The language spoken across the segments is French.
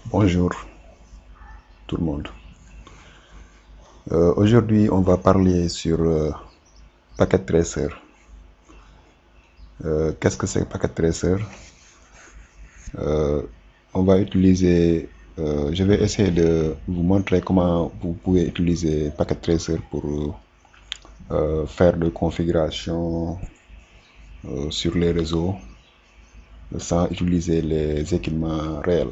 Bonjour tout le monde. Aujourd'hui, on va parler sur Packet Tracer. Qu'est-ce que c'est Packet Tracer? On va utiliser, je vais essayer de vous montrer comment vous pouvez utiliser Packet Tracer pour faire de configuration sur les réseaux sans utiliser les équipements réels.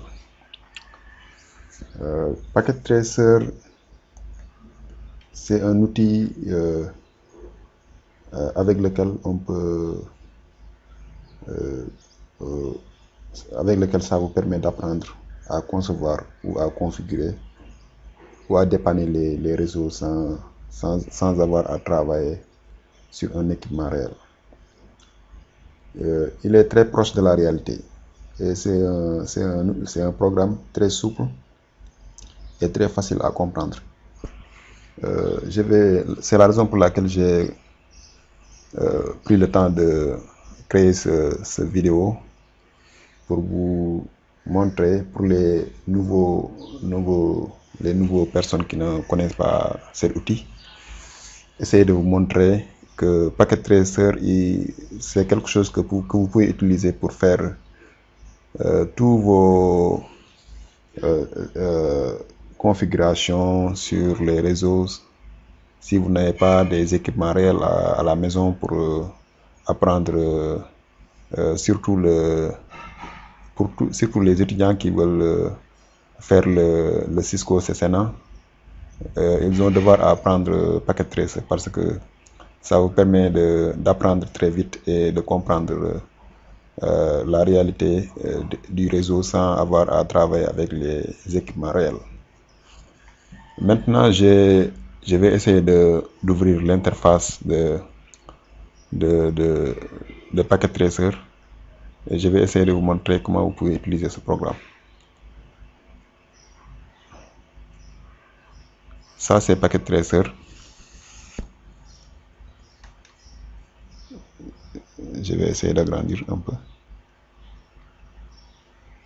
Packet Tracer, c'est un outil avec lequel on peut avec lequel ça vous permet d'apprendre à concevoir ou à configurer ou à dépanner les réseaux sans avoir à travailler sur un équipement réel. Il est très proche de la réalité et c'est un programme très souple et très facile à comprendre. C'est la raison pour laquelle j'ai pris le temps de créer ce vidéo pour vous montrer pour les nouveaux personnes qui ne connaissent pas cet outil, essayer de vous montrer que Packet Tracer c'est quelque chose que vous pouvez utiliser pour faire tous vos configurations sur les réseaux si vous n'avez pas des équipements réels à la maison pour apprendre surtout surtout les étudiants qui veulent faire le Cisco CCNA, ils vont devoir apprendre Packet Tracer parce que ça vous permet d'apprendre très vite et de comprendre la réalité du réseau sans avoir à travailler avec les équipements réels. Maintenant, je vais essayer d'ouvrir l'interface de, de, de Packet Tracer et je vais essayer de vous montrer comment vous pouvez utiliser ce programme. Ça, c'est Packet Tracer. Je vais essayer d'agrandir un peu,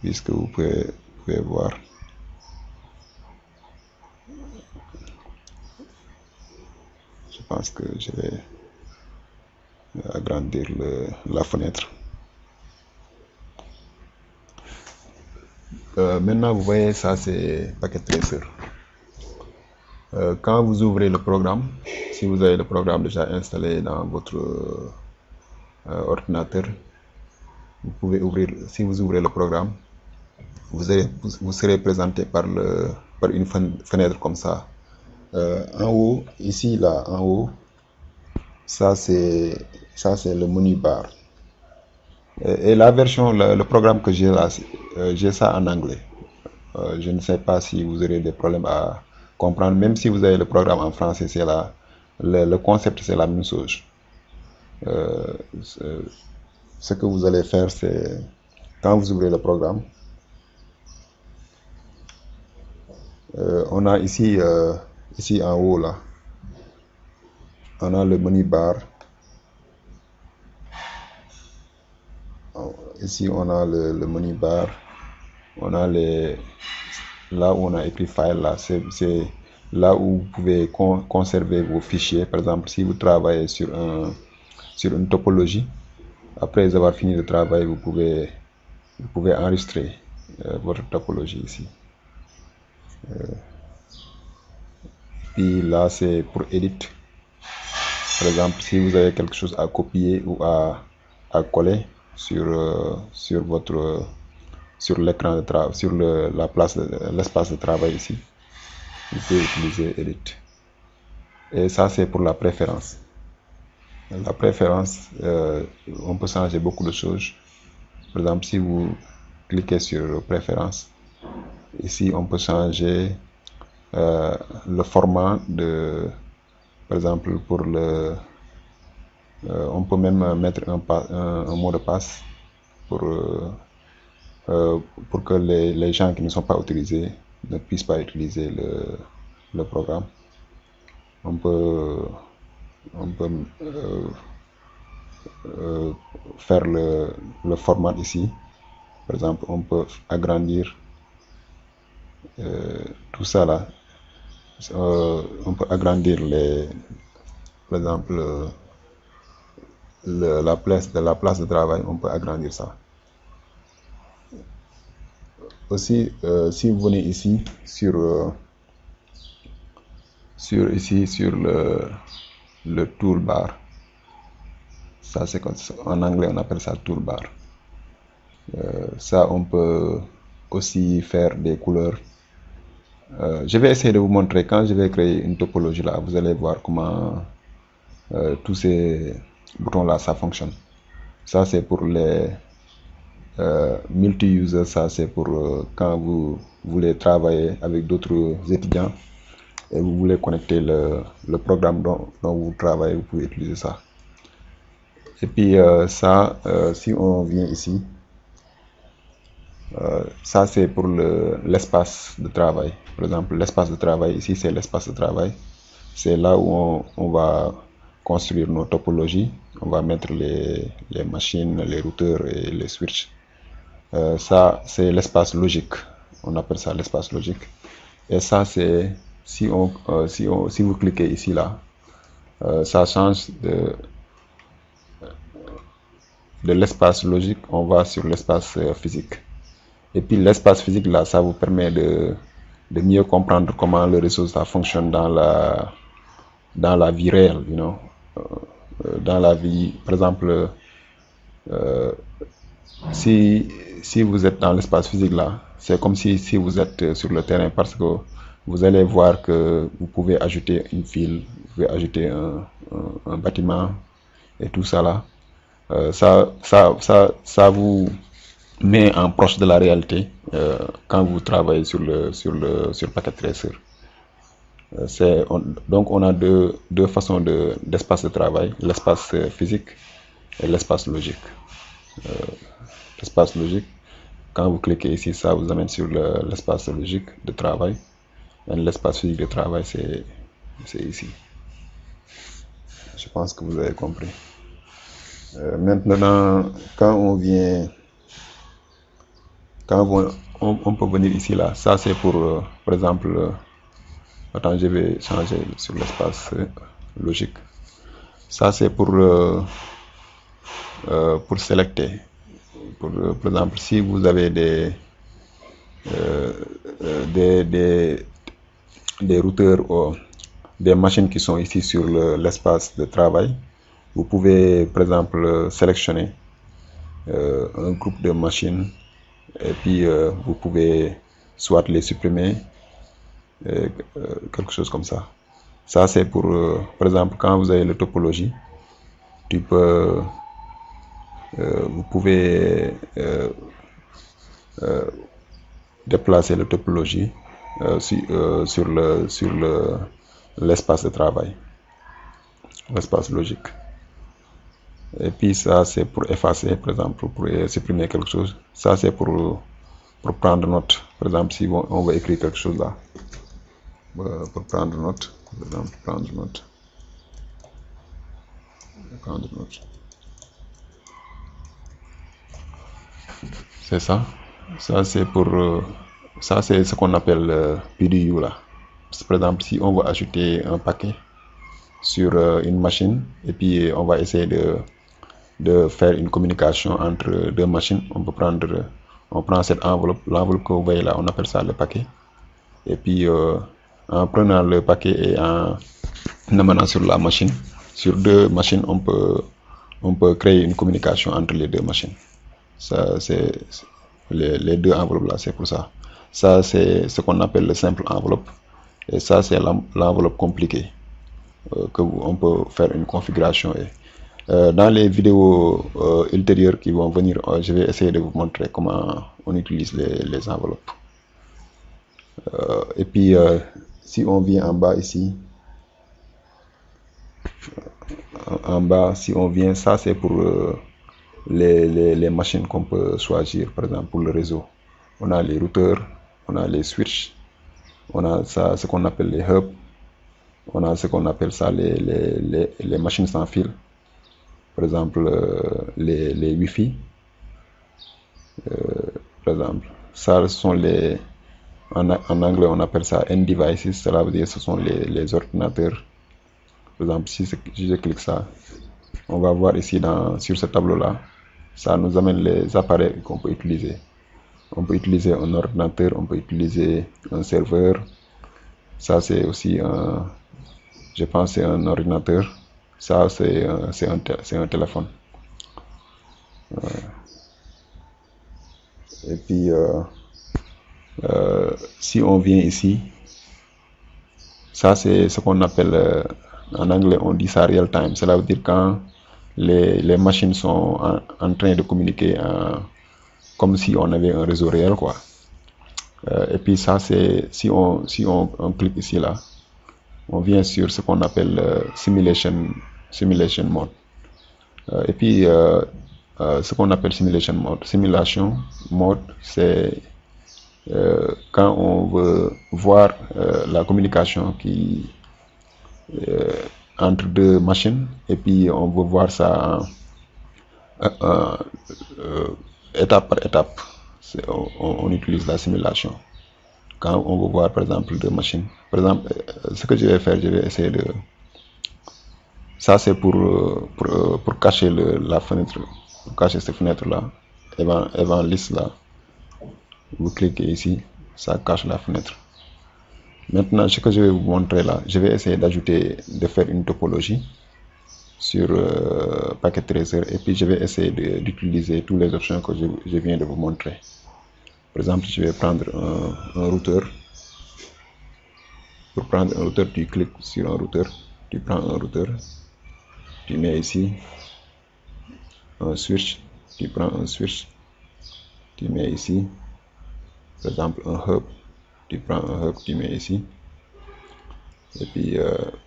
puisque vous pouvez voir. Je pense que je vais agrandir la fenêtre. Maintenant, vous voyez, ça c'est Packet Tracer. Quand vous ouvrez le programme, si vous avez le programme déjà installé dans votre ordinateur, vous pouvez ouvrir. Si vous ouvrez le programme, vous serez présenté par une fenêtre comme ça. En haut, ici, là, en haut, ça c'est le menu bar. Et la version, le programme que j'ai là, j'ai ça en anglais. Je ne sais pas si vous aurez des problèmes à comprendre. Même si vous avez le programme en français, c'est là. Le concept, c'est la même chose. Ce que vous allez faire, c'est quand vous ouvrez le programme, on a ici, ici en haut là, on a le menu bar. Ici, on a le menu bar. On a là où on a écrit file là, c'est là où vous pouvez conserver vos fichiers. Par exemple, si vous travaillez sur une topologie, après avoir fini de travailler, vous pouvez enregistrer votre topologie ici. Puis là, c'est pour edit. Par exemple, si vous avez quelque chose à copier ou à coller sur votre sur l'écran de travail, sur l'espace de travail ici, vous pouvez utiliser edit. Et ça, c'est pour la préférence. La préférence, on peut changer beaucoup de choses. Par exemple, si vous cliquez sur préférence, ici, on peut changer le format par exemple, on peut même mettre un mot de passe pour que les gens qui ne sont pas autorisés ne puissent pas utiliser le programme. On peut faire le format ici. Par exemple, on peut agrandir tout ça là, on peut agrandir par exemple, la place de travail, on peut agrandir ça. Aussi, si vous venez ici sur le toolbar, ça c'est en anglais on appelle ça toolbar. Ça, on peut aussi faire des couleurs. Je vais essayer de vous montrer quand je vais créer une topologie là. Vous allez voir comment tous ces boutons là ça fonctionne. Ça c'est pour les multi-users. Ça c'est pour quand vous voulez travailler avec d'autres étudiants et vous voulez connecter le programme dont vous travaillez, vous pouvez utiliser ça. Et puis ça, si on vient ici, ça c'est pour l'espace de travail. Par exemple, l'espace de travail, ici c'est l'espace de travail. C'est là où on va construire nos topologies. On va mettre les machines, les routeurs et les switches. Ça c'est l'espace logique. On appelle ça l'espace logique. Et ça c'est, si vous cliquez ici là, ça change de l'espace logique, on va sur l'espace physique. Et puis l'espace physique là, ça vous permet de mieux comprendre comment le réseau ça fonctionne dans la vie réelle, you know. Dans la vie, par exemple, si vous êtes dans l'espace physique là, c'est comme si vous êtes sur le terrain, parce que vous allez voir que vous pouvez ajouter une file, vous pouvez ajouter un bâtiment et tout ça là. Ça vous met en proche de la réalité quand vous travaillez sur Packet Tracer. Donc on a deux façons d'espace de travail, l'espace physique et l'espace logique. L'espace logique, quand vous cliquez ici, ça vous amène sur l'espace logique de travail. Et l'espace physique de travail, c'est ici. Je pense que vous avez compris. Maintenant, quand on peut venir ici là, ça c'est pour, par exemple, attends, je vais changer sur l'espace logique. Ça c'est pour sélecter. Par exemple, si vous avez des routeurs ou des machines qui sont ici sur l'espace de travail, vous pouvez par exemple sélectionner un groupe de machines et puis vous pouvez soit les supprimer, quelque chose comme ça. Ça c'est pour, par exemple, quand vous avez la topologie, vous pouvez déplacer la topologie sur l'espace de travail, l'espace logique. Et puis ça c'est pour effacer, par exemple, pour supprimer quelque chose. Ça c'est pour prendre note. Par exemple, si on va écrire quelque chose là, pour prendre note, par exemple, prendre note. C'est ça. Ça c'est pour ça c'est ce qu'on appelle PDU là. Par exemple, si on veut ajouter un paquet sur une machine et puis on va essayer de faire une communication entre deux machines, on prend cette l'enveloppe que vous voyez là, on appelle ça le paquet. Et puis en prenant le paquet et en amenant sur la machine, sur deux machines, on peut créer une communication entre les deux machines. Ça c'est les deux enveloppes là, c'est pour ça. Ça c'est ce qu'on appelle le simple enveloppe, et ça c'est l'enveloppe compliquée que on peut faire une configuration. Et dans les vidéos ultérieures qui vont venir, je vais essayer de vous montrer comment on utilise les enveloppes. Et puis si on vient en bas ici, si on vient, ça c'est pour les machines qu'on peut choisir. Par exemple, pour le réseau, on a les routeurs, on a les switches, on a ça, ce qu'on appelle les hubs, on a ce qu'on appelle ça les machines sans fil. Par exemple, les Wi-Fi, par exemple, ça ce sont en anglais on appelle ça end devices, cela veut dire ce sont les ordinateurs. Par exemple, si je clique ça, on va voir ici sur ce tableau là, ça nous amène les appareils qu'on peut utiliser. On peut utiliser un ordinateur, on peut utiliser un serveur. Ça c'est aussi je pense c'est un ordinateur. Ça c'est un téléphone. Et puis si on vient ici, ça c'est ce qu'on appelle en anglais on dit ça real time. Cela veut dire quand les machines sont en train de communiquer comme si on avait un réseau réel, quoi. Et puis ça c'est si on clique ici là, on vient sur ce qu'on appelle simulation mode. Et puis ce qu'on appelle simulation mode, c'est quand on veut voir la communication entre deux machines, et puis on veut voir ça étape par étape. On utilise la simulation. Quand on veut voir par exemple deux machines, par exemple, ce que je vais faire, je vais essayer de... Ça c'est pour cacher la fenêtre, pour cacher cette fenêtre là, avant liste là. Vous cliquez ici, ça cache la fenêtre. Maintenant, ce que je vais vous montrer là, je vais essayer de faire une topologie sur Packet Tracer, et puis je vais essayer d'utiliser toutes les options que je viens de vous montrer. Par exemple, je vais prendre un routeur. Pour prendre un routeur, tu cliques sur un routeur, tu prends un routeur, tu mets ici un switch, tu prends un switch, tu mets ici, par exemple un hub, tu prends un hub, tu mets ici. Et puis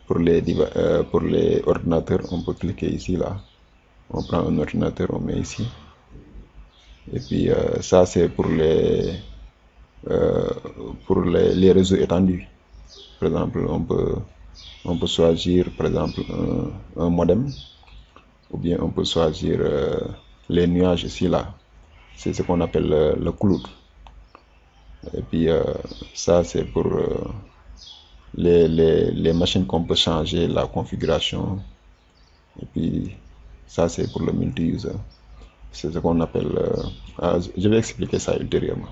pour les ordinateurs, on peut cliquer ici là, on prend un ordinateur, on met ici. Et puis ça c'est pour les réseaux étendus. Par exemple, on peut choisir par exemple un modem, ou bien on peut choisir les nuages ici là. C'est ce qu'on appelle le cloud. Et puis ça c'est pour les machines qu'on peut changer la configuration. Et puis ça c'est pour le multi-user. C'est ce qu'on appelle... je vais expliquer ça ultérieurement.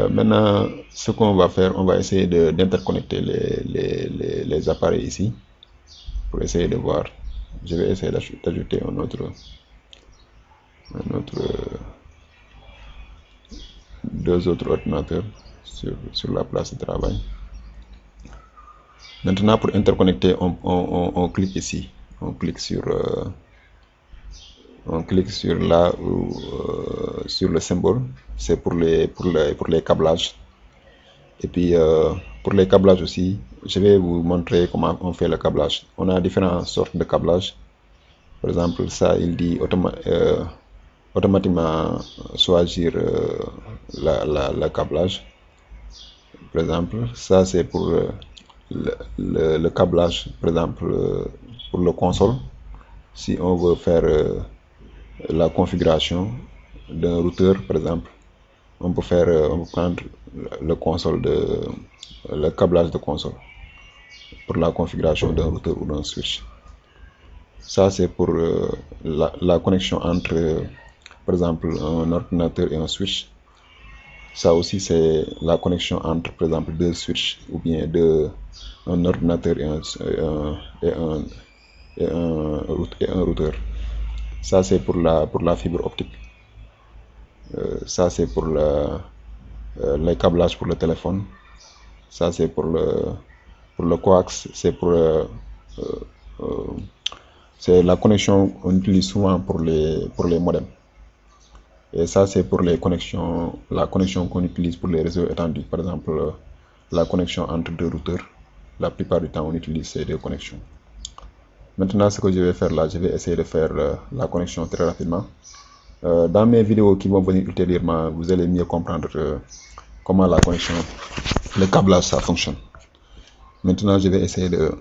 Maintenant, ce qu'on va faire, on va essayer d'interconnecter les appareils ici pour essayer de voir. Je vais essayer d'ajouter deux autres ordinateurs sur la place de travail. Maintenant, pour interconnecter, on clique ici. On clique sur là où, sur le symbole. C'est pour les câblages. Et puis pour les câblages aussi, je vais vous montrer comment on fait le câblage. On a différentes sortes de câblage. Par exemple, ça il dit automatiquement choisir le câblage. Par exemple, ça c'est pour le câblage, par exemple pour le console. Si on veut faire la configuration d'un routeur, par exemple, on peut prendre le câblage de console pour la configuration d'un routeur ou d'un switch. Ça c'est pour la connexion entre par exemple un ordinateur et un switch. Ça aussi c'est la connexion entre par exemple deux switches, ou bien un ordinateur et un routeur. Ça c'est pour la fibre optique. Ça c'est pour les câblages pour le téléphone. Ça c'est pour le coax, c'est la connexion qu'on utilise souvent pour les modems. Et ça c'est pour la connexion qu'on utilise pour les réseaux étendus. Par exemple, la connexion entre deux routeurs. La plupart du temps on utilise ces deux connexions. Maintenant, ce que je vais faire là, je vais essayer de faire la connexion très rapidement. Dans mes vidéos qui vont venir ultérieurement, vous allez mieux comprendre comment la connexion, le câblage, ça fonctionne. Maintenant, je vais essayer de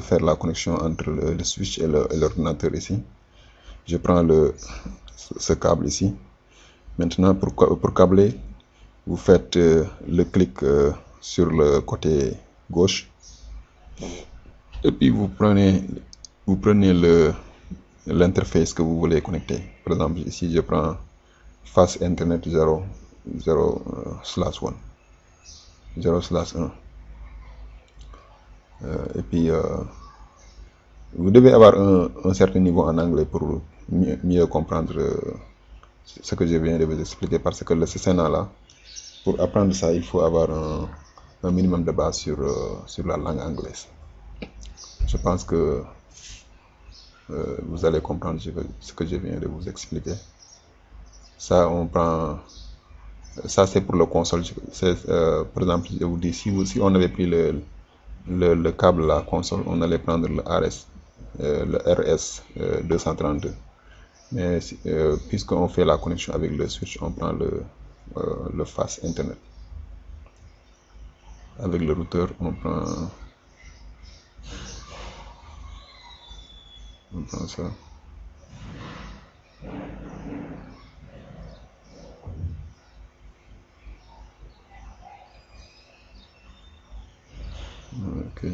faire la connexion entre le switch et l'ordinateur ici. Je prends ce câble ici, Maintenant, pour câbler, vous faites le clic sur le côté gauche et puis vous prenez l'interface que vous voulez connecter. Par exemple, ici je prends face internet 0, 0/1, 0/1. Et puis vous devez avoir un certain niveau en anglais pour mieux comprendre ce que je viens de vous expliquer, parce que ce scénario-là, pour apprendre ça, il faut avoir un minimum de base sur la langue anglaise. Je pense que vous allez comprendre ce que je viens de vous expliquer. Ça, ça c'est pour le console. Par exemple, je vous dis, si on avait pris le câble la console, on allait prendre le RS 232. Mais puisqu'on fait la connexion avec le switch, on prend le face internet. Avec le routeur, on prend ça. Ok.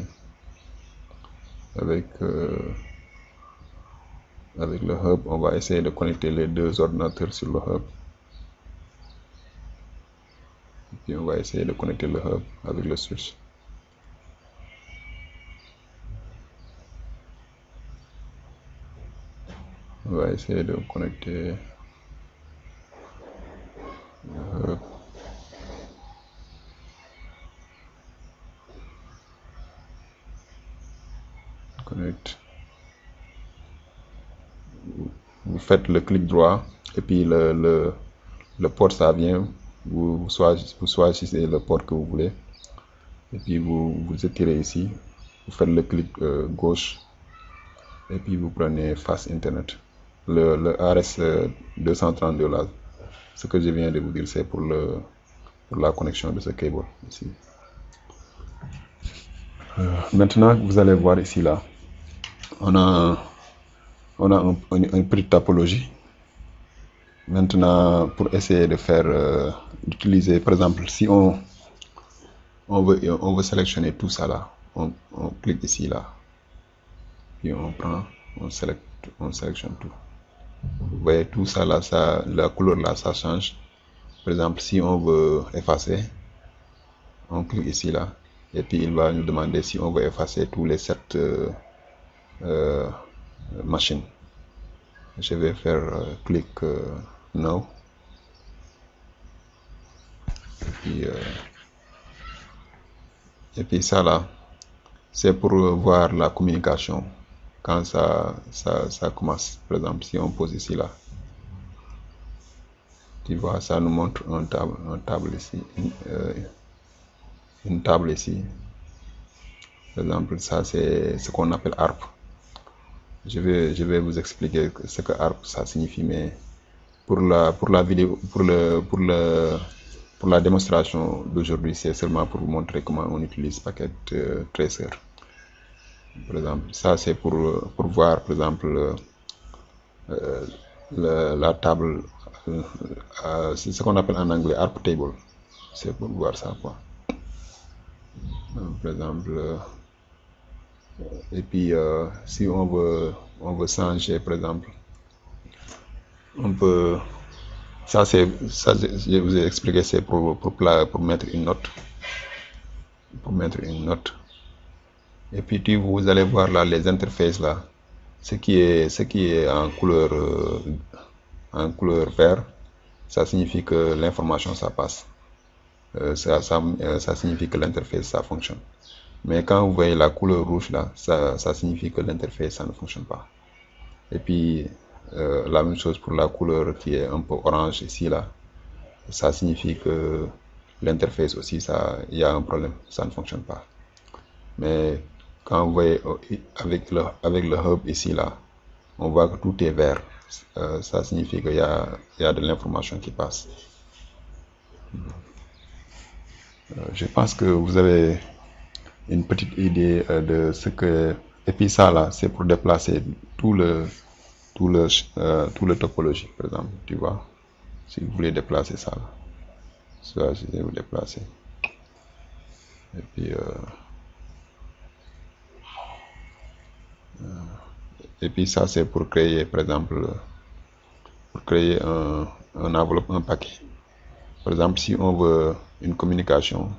Avec le hub, on va essayer de connecter les deux ordinateurs sur le hub. Et puis on va essayer de connecter le hub avec le switch. On va essayer de connecter le hub. Connect. Vous faites le clic droit et puis le port ça vient. Vous choisissez le port que vous voulez et puis vous étirez ici. Vous faites le clic gauche et puis vous prenez face internet. Le RS 232 là, ce que je viens de vous dire, c'est pour la connexion de ce câble ici. Maintenant, vous allez voir ici là, on a une petite topologie. Maintenant, pour essayer de faire d'utiliser, par exemple, si on veut sélectionner tout ça là, on clique ici là, puis on sélectionne tout. Vous voyez tout ça là, la couleur là, ça change. Par exemple, si on veut effacer, on clique ici là, et puis il va nous demander si on veut effacer tous les 7 machines. Je vais faire clic no. Et puis ça là, c'est pour voir la communication quand ça commence. Par exemple, si on pose ici là, tu vois, ça nous montre une table ici, une table ici. Par exemple, ça c'est ce qu'on appelle ARP. Je vais vous expliquer ce que ARP ça signifie, mais pour la vidéo, pour la démonstration d'aujourd'hui, c'est seulement pour vous montrer comment on utilise Packet Tracer. Par exemple, ça c'est pour voir, par exemple, la table, c'est ce qu'on appelle en anglais ARP table. C'est pour voir ça, quoi. Par exemple, et puis si on veut changer, par exemple, on peut, ça je vous ai expliqué, c'est pour mettre une note, et puis vous allez voir là les interfaces là, ce qui est en couleur vert, ça signifie que l'information ça passe, ça signifie que l'interface ça fonctionne. Mais quand vous voyez la couleur rouge là, ça signifie que l'interface ça ne fonctionne pas. Et puis la même chose pour la couleur qui est un peu orange ici là, ça signifie que l'interface aussi, il y a un problème, ça ne fonctionne pas. Mais quand vous voyez avec le hub ici là, on voit que tout est vert. Ça signifie qu'il y a de l'information qui passe. Je pense que vous avez une petite idée de ce que, et puis ça là, c'est pour déplacer tout le topologie, par exemple, tu vois. Si vous voulez déplacer ça, choisissez vous déplacer. Et puis ça c'est pour créer, par exemple, pour créer un enveloppe, un paquet. Par exemple, si on veut une communication,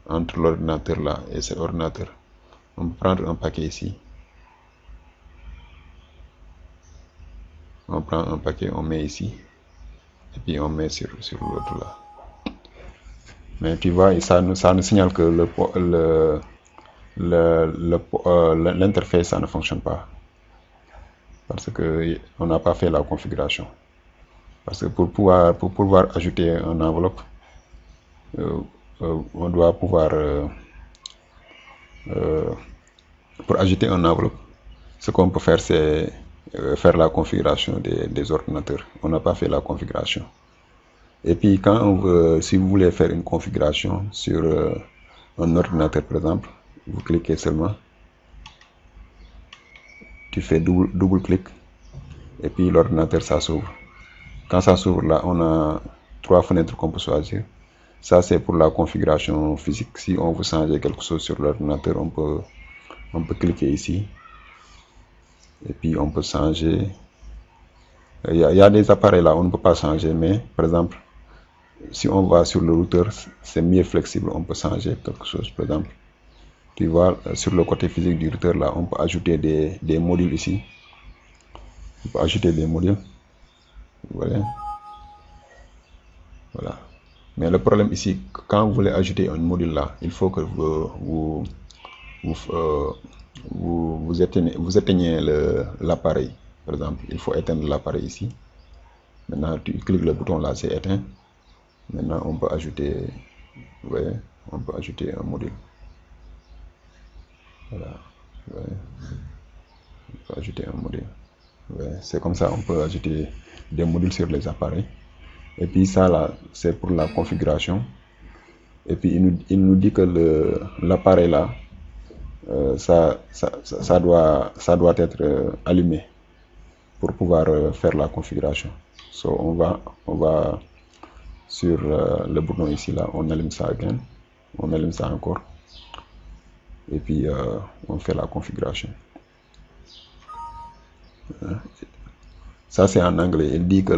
entre l'ordinateur là et cet ordinateur, on peut prendre un paquet ici. On prend un paquet, on met ici, et puis on met sur l'autre là. Mais tu vois, ça nous signale que l'interface ça ne fonctionne pas. Parce que on n'a pas fait la configuration. Parce que pour pouvoir ajouter une enveloppe, on doit pouvoir pour ajouter une enveloppe, ce qu'on peut faire c'est faire la configuration des ordinateurs. On n'a pas fait la configuration. Et puis quand on veut, si vous voulez faire une configuration sur un ordinateur par exemple, vous cliquez seulement, tu fais double clic et puis l'ordinateur ça s'ouvre. Quand ça s'ouvre là, on a 3 fenêtres qu'on peut choisir. Ça c'est pour la configuration physique. Si on veut changer quelque chose sur l'ordinateur, on peut cliquer ici et puis on peut changer. Il y a des appareils là, on ne peut pas changer, mais par exemple, si on va sur le routeur, c'est mieux flexible, on peut changer quelque chose. Par exemple, tu vois, sur le côté physique du routeur là, on peut ajouter des modules ici. On peut ajouter des modules. Voilà. Voilà. Mais le problème ici, quand vous voulez ajouter un module là, il faut que vous éteignez l'appareil. Par exemple, il faut éteindre l'appareil ici. Maintenant, tu cliques le bouton là, c'est éteint. Maintenant, on peut ajouter, vous voyez, on peut ajouter un module. Voilà. Ouais. On peut ajouter un module. Ouais. C'est comme ça, on peut ajouter des modules sur les appareils. Et puis ça là, c'est pour la configuration. Et puis il nous dit que l'appareil là, ça doit être allumé pour pouvoir faire la configuration. So on va sur le bouton ici là, on allume ça again, on allume ça encore, et puis on fait la configuration. Ça c'est en anglais. Il dit que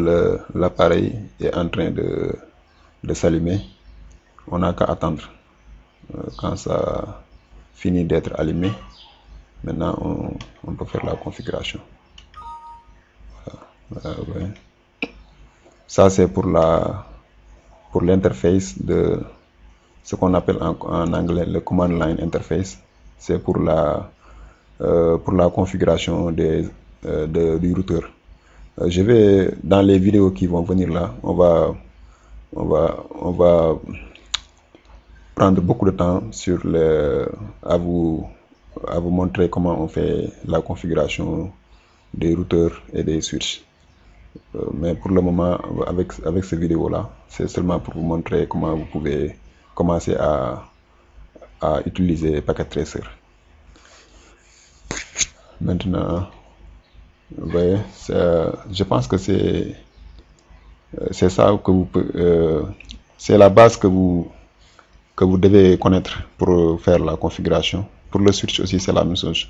l'appareil est en train de s'allumer. On n'a qu'à attendre quand ça finit d'être allumé. Maintenant on peut faire la configuration. Ouais. Ça c'est pour l'interface de ce qu'on appelle en anglais le command line interface. C'est pour la configuration du routeur. Je vais dans les vidéos qui vont venir là, on va prendre beaucoup de temps à vous montrer comment on fait la configuration des routeurs et des switches. Mais pour le moment, avec ces vidéos là, c'est seulement pour vous montrer comment vous pouvez commencer à utiliser Packet Tracer. Maintenant, vous voyez, je pense que c'est ça que c'est la base que vous devez connaître pour faire la configuration. Pour le switch aussi, c'est la même chose.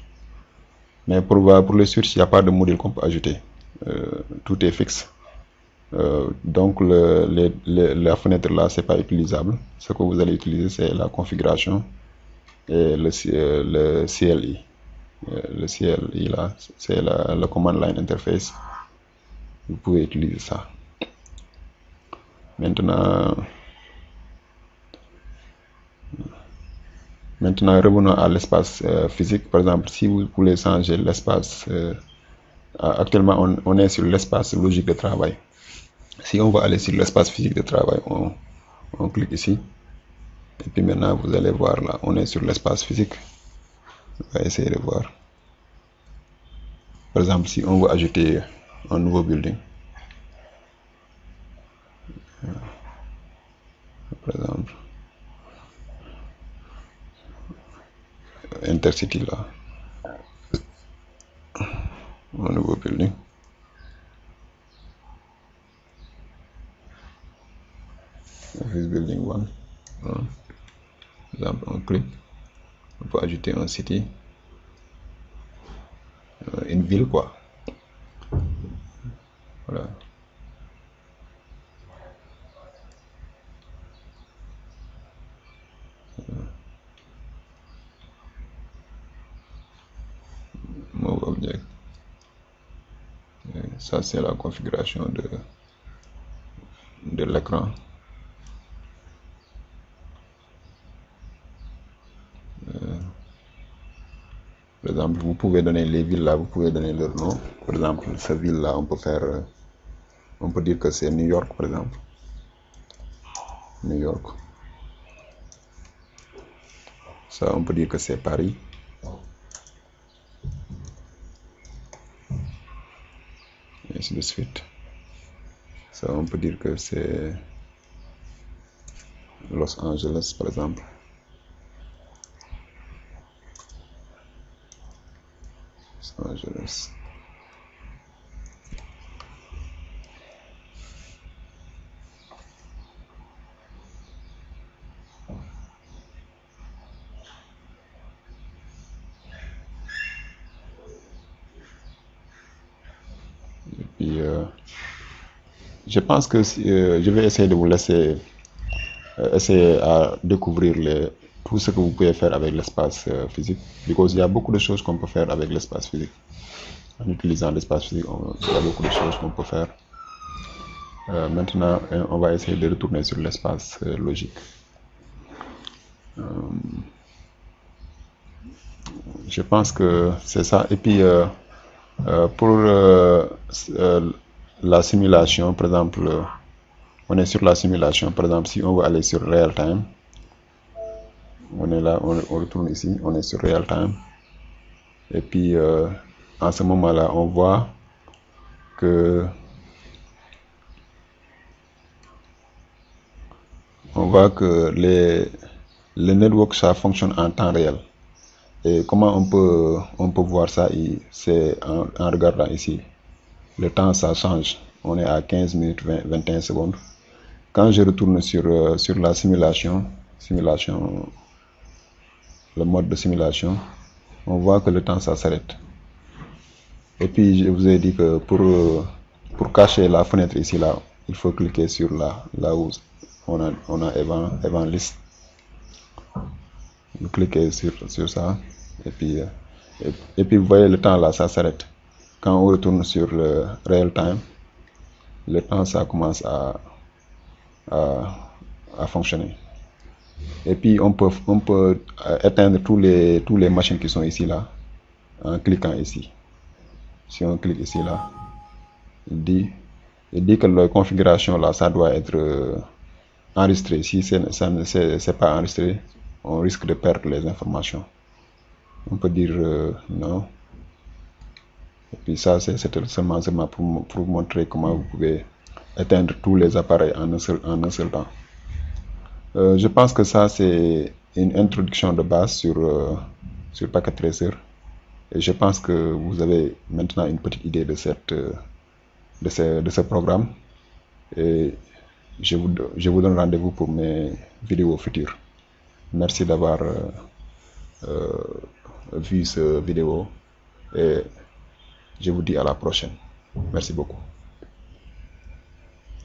Mais pour le switch, il n'y a pas de module qu'on peut ajouter. Tout est fixe. Donc la fenêtre là, c'est pas utilisable. Ce que vous allez utiliser, c'est la configuration et le CLI. Le CLI là, c'est le command line interface. Vous pouvez utiliser ça. Maintenant, revenons à l'espace physique. Par exemple, si vous voulez changer l'espace, actuellement on est sur l'espace logique de travail. Si on va aller sur l'espace physique de travail, on clique ici. Et puis maintenant, vous allez voir là, on est sur l'espace physique. On va essayer de voir. Par exemple, si on veut ajouter un nouveau building, par exemple, Intercity là. un nouveau building. Office building 1. Voilà. Par exemple, on clique. On peut ajouter un city, une ville quoi. Voilà. Move object. Et ça c'est la configuration de l'écran. Par exemple, vous pouvez donner les villes là, vous pouvez donner leur nom. Par exemple, cette ville là, on peut faire, on peut dire que c'est New York par exemple. New York. Ça, on peut dire que c'est Paris. Et ainsi de suite. Ça, on peut dire que c'est Los Angeles par exemple. Los Angeles. Et puis, je pense que je vais essayer de vous laisser essayer à découvrir tout ce que vous pouvez faire avec l'espace physique. Parce qu'il y a beaucoup de choses qu'on peut faire avec l'espace physique. En utilisant l'espace physique, il y a beaucoup de choses qu'on peut faire. Maintenant, on va essayer de retourner sur l'espace logique. Je pense que c'est ça. Et puis, pour la simulation, par exemple, on est sur la simulation. Par exemple, si on veut aller sur Real Time, on est là, on retourne ici, on est sur Real Time. Et puis, en ce moment-là, on voit que les networks, ça fonctionne en temps réel. Et comment on peut voir ça? C'est en regardant ici. Le temps, ça change. On est à 15 minutes 21 secondes. Quand je retourne sur la simulation, le mode de simulation, on voit que le temps, ça s'arrête. Et puis, je vous ai dit que pour cacher la fenêtre ici, là, il faut cliquer sur là où on a event list. Vous cliquez sur ça. Et puis, vous voyez, le temps, là, ça s'arrête. Quand on retourne sur le real time, le temps, ça commence à fonctionner. Et puis, on peut éteindre tous les machines qui sont ici, là, en cliquant ici. Si on clique ici, là, il dit que la configuration, là, ça doit être enregistré. Si c'est pas enregistré, on risque de perdre les informations. On peut dire non. Et puis ça, c'était seulement pour vous montrer comment vous pouvez éteindre tous les appareils en un seul temps. Je pense que ça, c'est une introduction de base sur Packet Tracer. Et je pense que vous avez maintenant une petite idée de ce programme. Et je vous donne rendez-vous pour mes vidéos futures. Merci d'avoir vu cette vidéo et je vous dis à la prochaine. Merci beaucoup.